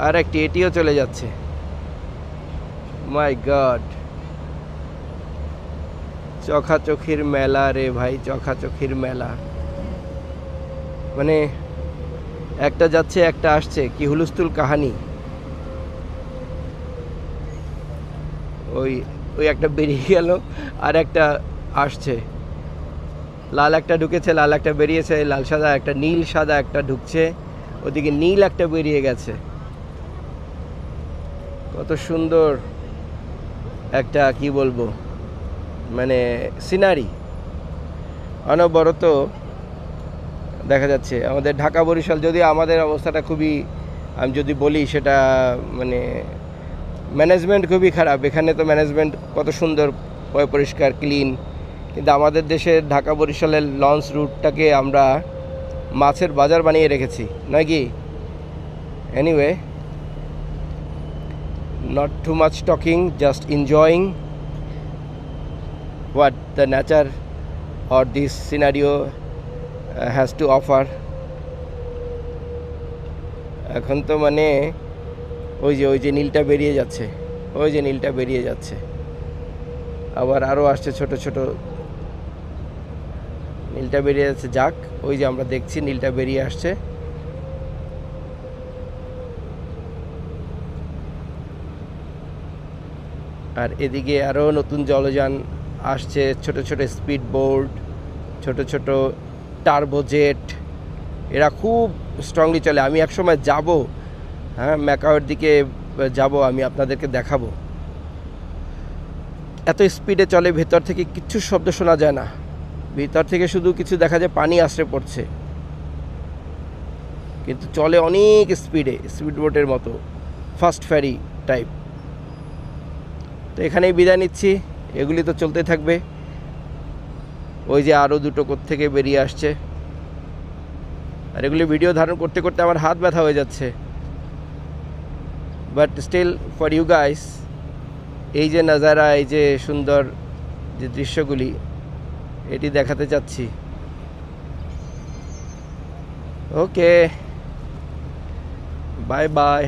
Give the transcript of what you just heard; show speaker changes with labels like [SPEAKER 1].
[SPEAKER 1] আর একটি এটিও চলে যাচ্ছে। মাই গড, চোখাচোখির মেলা রে ভাই, চোখাচোখির মেলা। মানে একটা যাচ্ছে একটা আসছে, কি হুলস্থুল কাহানি। ওই ওই একটা বেরিয়ে গেল, আর একটা আসছে। লাল একটা ঢুকেছে, লাল একটা বেরিয়েছে, লাল সাদা একটা, নীল সাদা একটা ঢুকছে, ওদিকে নীল একটা বেরিয়ে গেছে। কত সুন্দর একটা, কি বলবো, মানে সিনারি অনবরত দেখা যাচ্ছে। আমাদের ঢাকা বরিশাল, যদিও আমাদের অবস্থাটা খুবই, আমি যদি বলি সেটা মানে ম্যানেজমেন্ট খুবই খারাপ। এখানে তো ম্যানেজমেন্ট কত সুন্দর, পরিষ্কার, ক্লিন, কিন্তু আমাদের দেশের ঢাকা বরিশালের লঞ্চ রুটটাকে আমরা মাছের বাজার বানিয়ে রেখেছি, নয় কি? Anyway, not too much talking, just enjoying what the nature or this scenario has to offer. এখন তো মানে ওই যে নীলটা বেরিয়ে যাচ্ছে, ওই যে নীলটা বেরিয়ে যাচ্ছে, আবার আরও আসছে ছোট ছোট। নীলটা বেরিয়ে যাচ্ছে, যাক, ওই যে আমরা দেখছি নীলটা বেরিয়ে আসছে। আর এদিকে আরও নতুন জলযান আসছে, ছোট ছোট স্পিড বোট, ছোট ছোট টার্বোজেট, এরা খুব স্ট্রংলি চলে। আমি একসময় যাব, হ্যাঁ, ম্যাকাওয়ের দিকে যাব, আমি আপনাদেরকে দেখাবো। এত স্পিডে চলে, ভেতর থেকে কিচ্ছু শব্দ শোনা যায় না, ভিতর থেকে শুধু কিছু দেখা যায় পানি আশ্রে পড়ছে, কিন্তু চলে অনেক স্পিডে, স্পিড বোটের মতো, ফাস্ট ফেরি টাইপ। তো এখানেই বিদায় নিচ্ছি, এগুলি তো চলতে থাকবে। ওই যে আরও দুটো কোত্থেকে বেরিয়ে আসছে, আর এগুলি ভিডিও ধারণ করতে করতে আমার হাত ব্যথা হয়ে যাচ্ছে। But still for you guys, এই যে নাজারা, এই যে সুন্দর যে দৃশ্যগুলি, এটি দেখাতে চাচ্ছি। ওকে, বাই বাই।